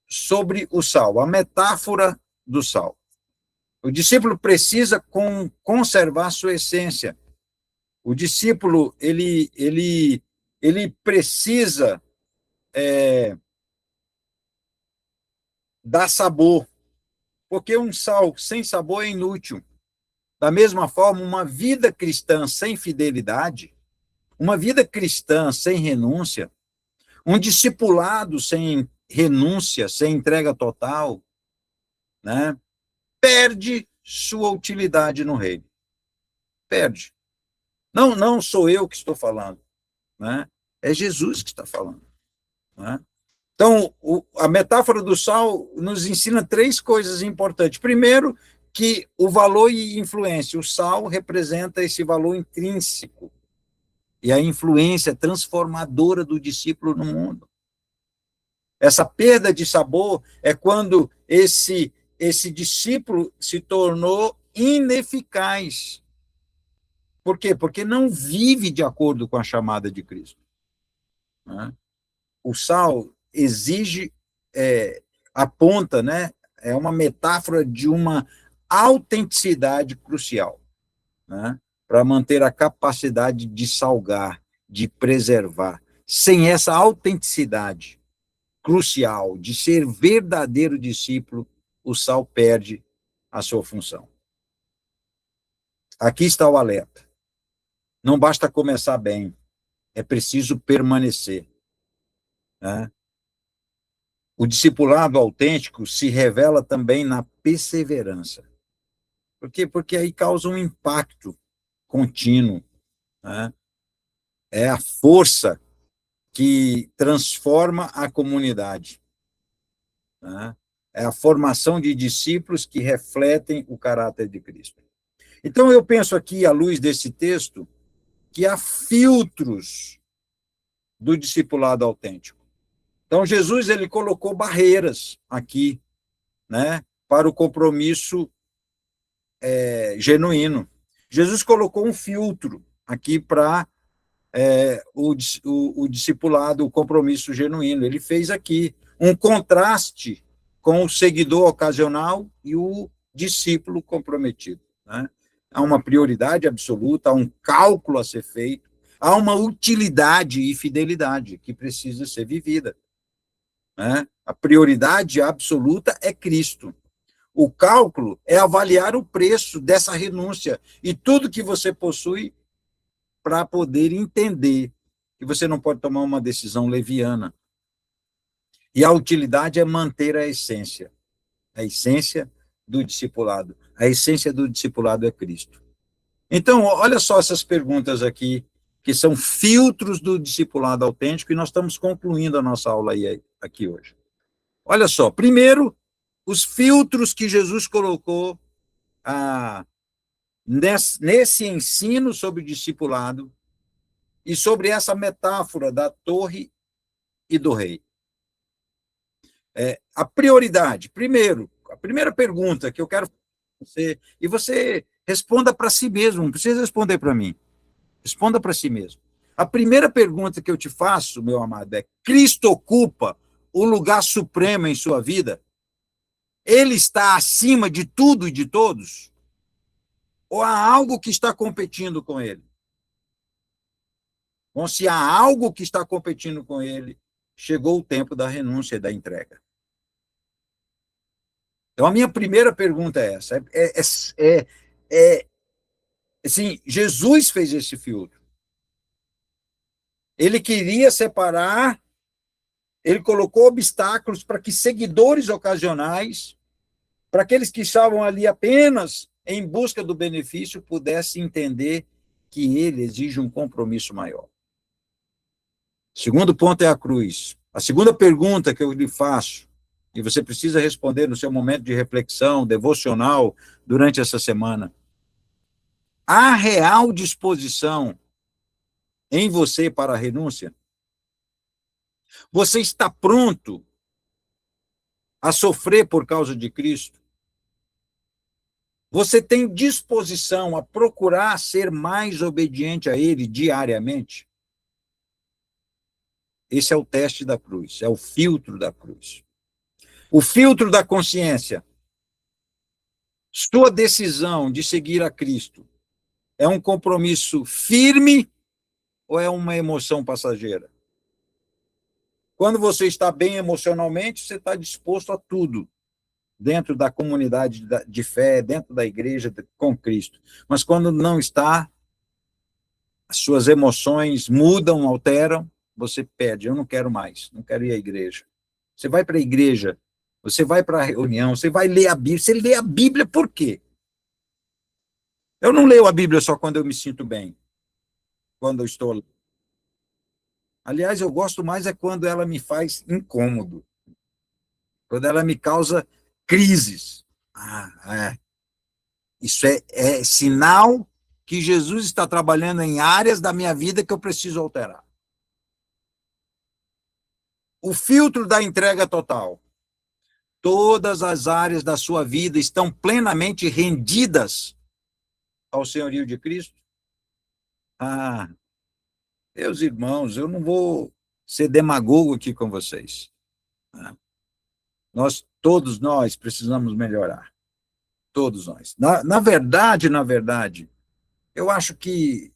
Sobre o sal, a metáfora do sal. O discípulo precisa conservar sua essência. O discípulo, ele precisa dá sabor, porque um sal sem sabor é inútil. Da mesma forma, uma vida cristã sem fidelidade, uma vida cristã sem renúncia, um discipulado sem renúncia, sem entrega total, né, perde sua utilidade no reino. Perde. Não sou eu que estou falando, né? É Jesus que está falando, né? Então, a metáfora do sal nos ensina três coisas importantes. Primeiro, que o valor e influência, o sal representa esse valor intrínseco e a influência transformadora do discípulo no mundo. Essa perda de sabor é quando esse discípulo se tornou ineficaz. Por quê? Porque não vive de acordo com a chamada de Cristo, né? O sal exige, aponta, né? É uma metáfora de uma autenticidade crucial, né? Para manter a capacidade de salgar, de preservar. Sem essa autenticidade crucial de ser verdadeiro discípulo, o sal perde a sua função. Aqui está o alerta. Não basta começar bem, é preciso permanecer, né? O discipulado autêntico se revela também na perseverança. Por quê? Porque aí causa um impacto contínuo, né? É a força que transforma a comunidade, né? É a formação de discípulos que refletem o caráter de Cristo. Então, eu penso aqui, à luz desse texto, que há filtros do discipulado autêntico. Então, Jesus ele colocou barreiras aqui, né, para o compromisso genuíno. Jesus colocou um filtro aqui para o discipulado, o compromisso genuíno. Ele fez aqui um contraste com o seguidor ocasional e o discípulo comprometido, né? Há uma prioridade absoluta, há um cálculo a ser feito, há uma utilidade e fidelidade que precisa ser vivida, né? A prioridade absoluta é Cristo. O cálculo é avaliar o preço dessa renúncia e tudo que você possui para poder entender que você não pode tomar uma decisão leviana. E a utilidade é manter a essência do discipulado. A essência do discipulado é Cristo. Então, olha só essas perguntas aqui, que são filtros do discipulado autêntico, e nós estamos concluindo a nossa aula aqui hoje. Olha só, primeiro, os filtros que Jesus colocou nesse ensino sobre discipulado e sobre essa metáfora da torre e do rei. A prioridade. Primeiro, a primeira pergunta que eu quero fazer, e você responda para si mesmo, não precisa responder para mim. Responda para si mesmo. A primeira pergunta que eu te faço, meu amado, é: Cristo ocupa o lugar supremo em sua vida? Ele está acima de tudo e de todos? Ou há algo que está competindo com ele? Bom, se há algo que está competindo com ele, chegou o tempo da renúncia e da entrega. Então, a minha primeira pergunta é essa. Assim, Jesus fez esse filtro. Ele queria separar, ele colocou obstáculos para que seguidores ocasionais, para aqueles que estavam ali apenas em busca do benefício, pudessem entender que ele exige um compromisso maior. O segundo ponto é a cruz. A segunda pergunta que eu lhe faço, e você precisa responder no seu momento de reflexão, devocional, durante essa semana: há real disposição em você para a renúncia? Você está pronto a sofrer por causa de Cristo? Você tem disposição a procurar ser mais obediente a Ele diariamente? Esse é o teste da cruz, é o filtro da cruz. O filtro da consciência. Sua decisão de seguir a Cristo é um compromisso firme ou é uma emoção passageira? Quando você está bem emocionalmente, você está disposto a tudo, dentro da comunidade de fé, dentro da igreja com Cristo. Mas quando não está, as suas emoções mudam, alteram, você pede, eu não quero mais, não quero ir à igreja. Você vai para a igreja, você vai para a reunião, você vai ler a Bíblia. Você lê a Bíblia por quê? Eu não leio a Bíblia só quando eu me sinto bem, quando eu estou. Aliás, eu gosto mais é quando ela me faz incômodo, quando ela me causa crises. Isso é sinal que Jesus está trabalhando em áreas da minha vida que eu preciso alterar. O filtro da entrega total. Todas as áreas da sua vida estão plenamente rendidas ao senhorio de Cristo? Meus irmãos, eu não vou ser demagogo aqui com vocês. Todos nós precisamos melhorar. Todos nós. Na verdade, eu acho que,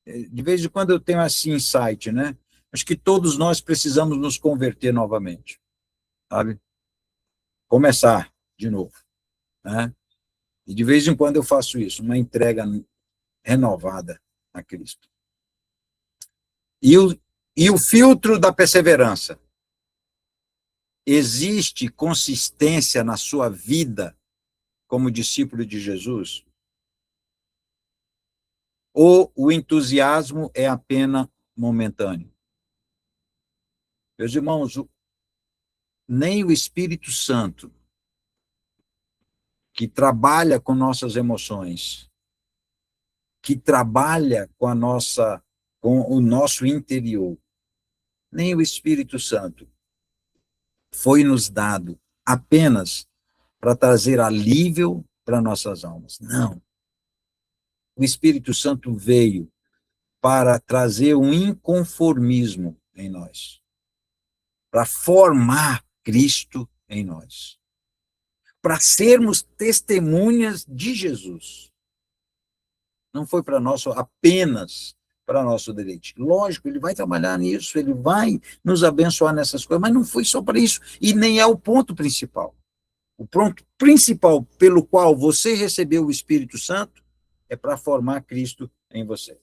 de vez em quando eu tenho esse insight, né? Acho que todos nós precisamos nos converter novamente, sabe? Começar de novo, né? E de vez em quando eu faço isso, uma entrega renovada a Cristo. E o filtro da perseverança. Existe consistência na sua vida como discípulo de Jesus? Ou o entusiasmo é apenas momentâneo? Meus irmãos, nem o Espírito Santo, que trabalha com nossas emoções, que trabalha com o nosso interior, nem o Espírito Santo foi nos dado apenas para trazer alívio para nossas almas. Não. O Espírito Santo veio para trazer um inconformismo em nós, para formar Cristo em nós, para sermos testemunhas de Jesus. Não foi para nosso apenas para nosso deleite. Lógico, ele vai trabalhar nisso, ele vai nos abençoar nessas coisas, mas não foi só para isso, e nem é o ponto principal. O ponto principal pelo qual você recebeu o Espírito Santo é para formar Cristo em você.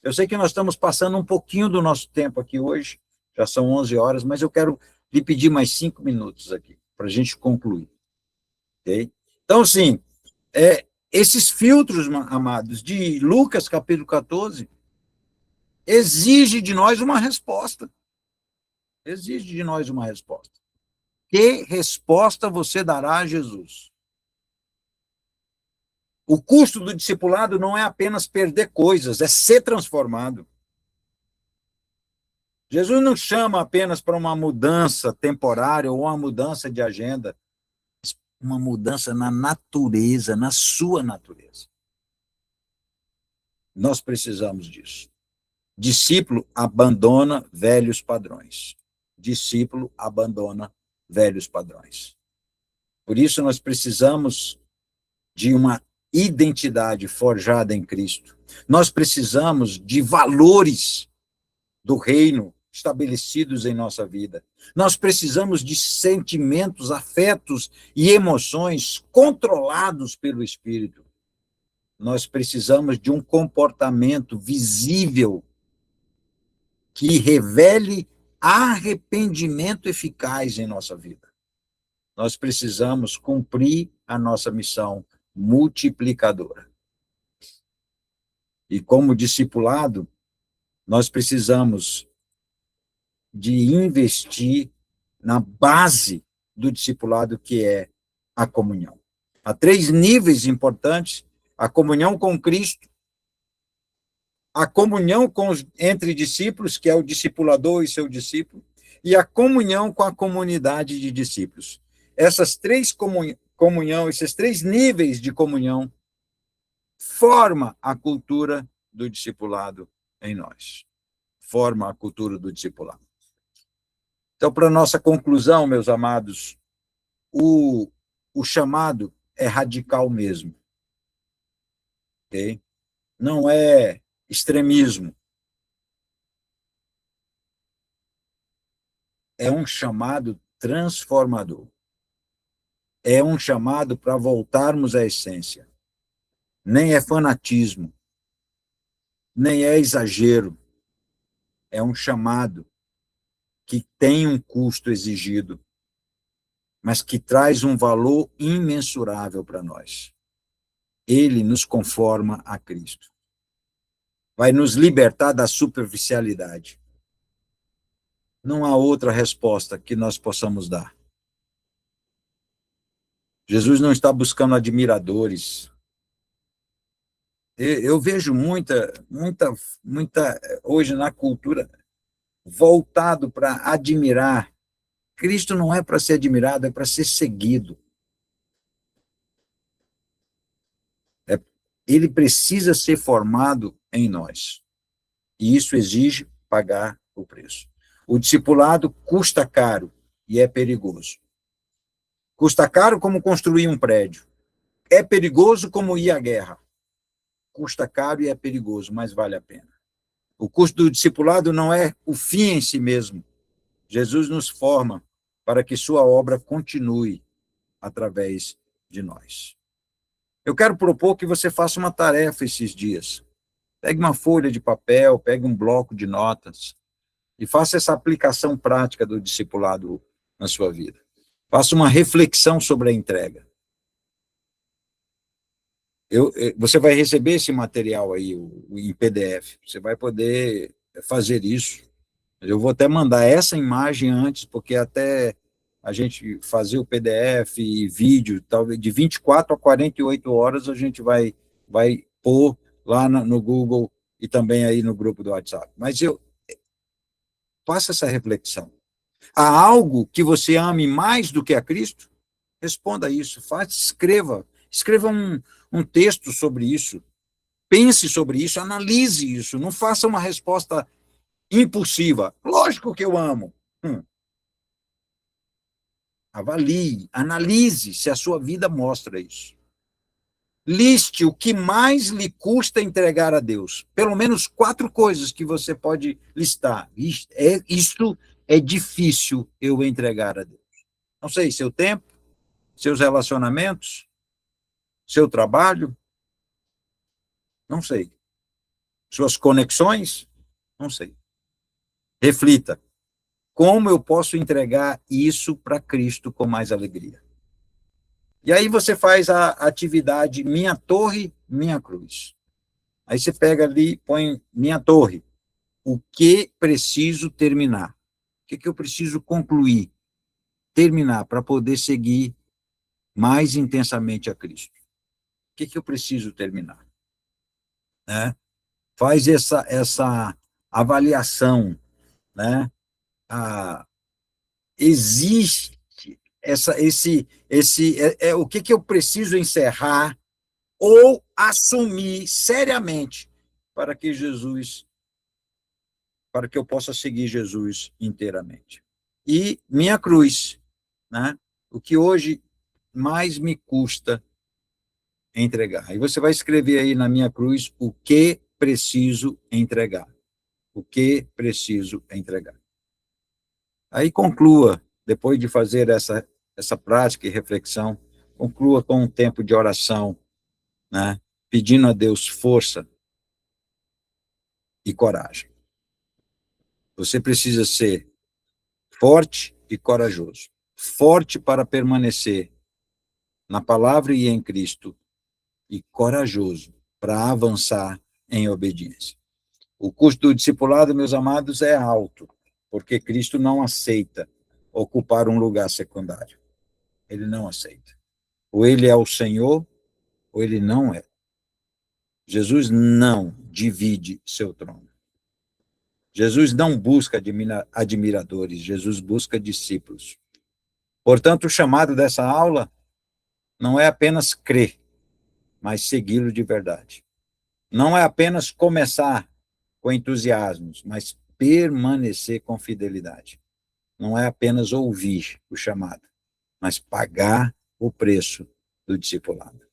Eu sei que nós estamos passando um pouquinho do nosso tempo aqui hoje, já são 11 horas, mas eu quero lhe pedir mais 5 minutos aqui, para a gente concluir. Okay? Então, sim, esses filtros, amados, de Lucas, capítulo 14, exige de nós uma resposta. Exige de nós uma resposta. Que resposta você dará a Jesus? O custo do discipulado não é apenas perder coisas, é ser transformado. Jesus não chama apenas para uma mudança temporária ou uma mudança de agenda, uma mudança na natureza, na sua natureza. Nós precisamos disso. Discípulo abandona velhos padrões. Discípulo abandona velhos padrões. Por isso, nós precisamos de uma identidade forjada em Cristo. Nós precisamos de valores do reino estabelecidos em nossa vida. Nós precisamos de sentimentos, afetos e emoções controlados pelo Espírito. Nós precisamos de um comportamento visível que revele arrependimento eficaz em nossa vida. Nós precisamos cumprir a nossa missão multiplicadora. E como discipulado, nós precisamos de investir na base do discipulado, que é a comunhão. Há 3 níveis importantes: a comunhão com Cristo, a comunhão entre discípulos, que é o discipulador e seu discípulo, e a comunhão com a comunidade de discípulos. Essas 3 esses 3 níveis de comunhão forma a cultura do discipulado em nós. Forma a cultura do discipulado. Então, para nossa conclusão, meus amados, o chamado é radical mesmo. Okay? Não é extremismo. é um chamado transformador. É um chamado para voltarmos à essência. Nem é fanatismo, nem é exagero. É um chamado que tem um custo exigido, mas que traz um valor imensurável para nós. Ele nos conforma a Cristo. Vai nos libertar da superficialidade. Não há outra resposta que nós possamos dar. Jesus não está buscando admiradores. Eu vejo muita, hoje na cultura, voltado para admirar. Cristo não é para ser admirado, é para ser seguido. Ele precisa ser formado em nós. E isso exige pagar o preço. O discipulado custa caro e é perigoso. Custa caro como construir um prédio. É perigoso como ir à guerra. Custa caro e é perigoso, mas vale a pena. O custo do discipulado não é o fim em si mesmo. Jesus nos forma para que sua obra continue através de nós. Eu quero propor que você faça uma tarefa esses dias. Pegue uma folha de papel, pegue um bloco de notas e faça essa aplicação prática do discipulado na sua vida. Faça uma reflexão sobre a entrega. Você vai receber esse material aí em PDF. Você vai poder fazer isso. Eu vou até mandar essa imagem antes, porque até a gente fazer o PDF e vídeo, talvez de 24 a 48 horas, a gente vai pôr lá no Google e também aí no grupo do WhatsApp. Mas faça essa reflexão. Há algo que você ame mais do que a Cristo? Responda isso, escreva um texto sobre isso, pense sobre isso, analise isso, não faça uma resposta impulsiva. Lógico que eu amo. Avalie, analise se a sua vida mostra isso. Liste o que mais lhe custa entregar a Deus. Pelo menos 4 coisas que você pode listar. Isto é difícil eu entregar a Deus. Não sei, seu tempo, seus relacionamentos, seu trabalho, não sei. Suas conexões, não sei. Reflita. Como eu posso entregar isso para Cristo com mais alegria? E aí você faz a atividade minha torre, minha cruz. Aí você pega ali, põe minha torre. O que preciso terminar? O que eu preciso concluir? Terminar para poder seguir mais intensamente a Cristo. O que eu preciso terminar? Né? Faz essa avaliação, né? Existe o que eu preciso encerrar ou assumir seriamente para que eu possa seguir Jesus inteiramente. E minha cruz, né? O que hoje mais me custa entregar. Aí você vai escrever aí na minha cruz o que preciso entregar. O que preciso entregar. Aí conclua, depois de fazer essa prática e reflexão, conclua com um tempo de oração, né? Pedindo a Deus força e coragem. Você precisa ser forte e corajoso. Forte para permanecer na palavra e em Cristo, e corajoso para avançar em obediência. O custo do discipulado, meus amados, é alto, porque Cristo não aceita ocupar um lugar secundário. Ele não aceita. Ou ele é o Senhor, ou ele não é. Jesus não divide seu trono. Jesus não busca admiradores, Jesus busca discípulos. Portanto, o chamado dessa aula não é apenas crer, mas segui-lo de verdade. Não é apenas começar com entusiasmos, mas permanecer com fidelidade. Não é apenas ouvir o chamado, mas pagar o preço do discipulado.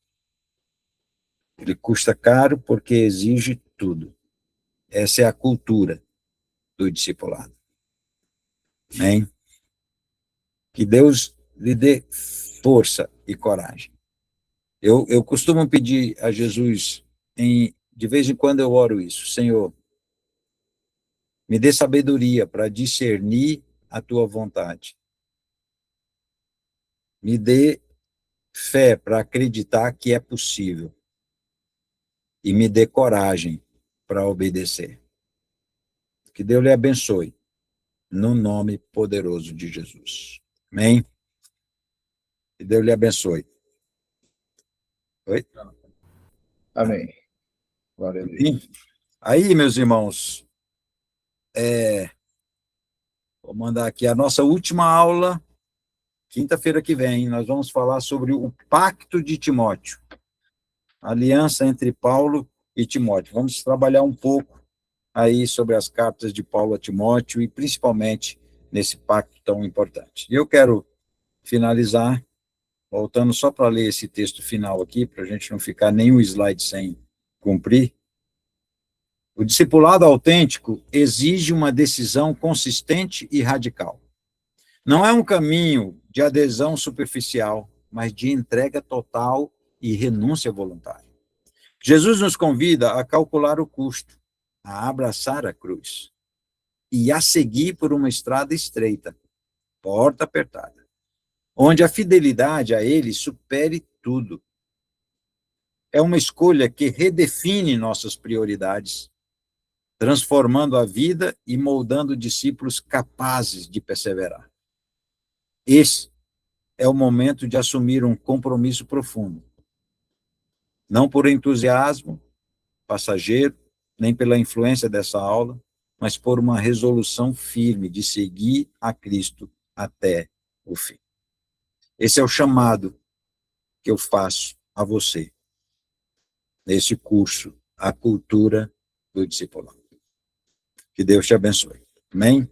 Ele custa caro porque exige tudo. Essa é a cultura do discipulado. Amém? Que Deus lhe dê força e coragem. Eu costumo pedir a Jesus, de vez em quando eu oro isso: Senhor, me dê sabedoria para discernir a tua vontade. Me dê fé para acreditar que é possível. E me dê coragem para obedecer. Que Deus lhe abençoe, no nome poderoso de Jesus. Amém? Que Deus lhe abençoe. Oi? Amém. Glória a Deus. Amém? Aí, meus irmãos, vou mandar aqui a nossa última aula, quinta-feira que vem. Nós vamos falar sobre o pacto de Timóteo, a aliança entre Paulo e Timóteo. Vamos trabalhar um pouco aí sobre as cartas de Paulo a Timóteo e principalmente nesse pacto tão importante. E eu quero finalizar voltando só para ler esse texto final aqui, para a gente não ficar nenhum slide sem cumprir. O discipulado autêntico exige uma decisão consistente e radical. Não é um caminho de adesão superficial, mas de entrega total e renúncia voluntária. Jesus nos convida a calcular o custo, a abraçar a cruz e a seguir por uma estrada estreita, porta apertada, onde a fidelidade a Ele supere tudo. É uma escolha que redefine nossas prioridades, transformando a vida e moldando discípulos capazes de perseverar. Esse é o momento de assumir um compromisso profundo, não por entusiasmo passageiro, nem pela influência dessa aula, mas por uma resolução firme de seguir a Cristo até o fim. Esse é o chamado que eu faço a você nesse curso, A Cultura do Discipulado. Que Deus te abençoe. Amém?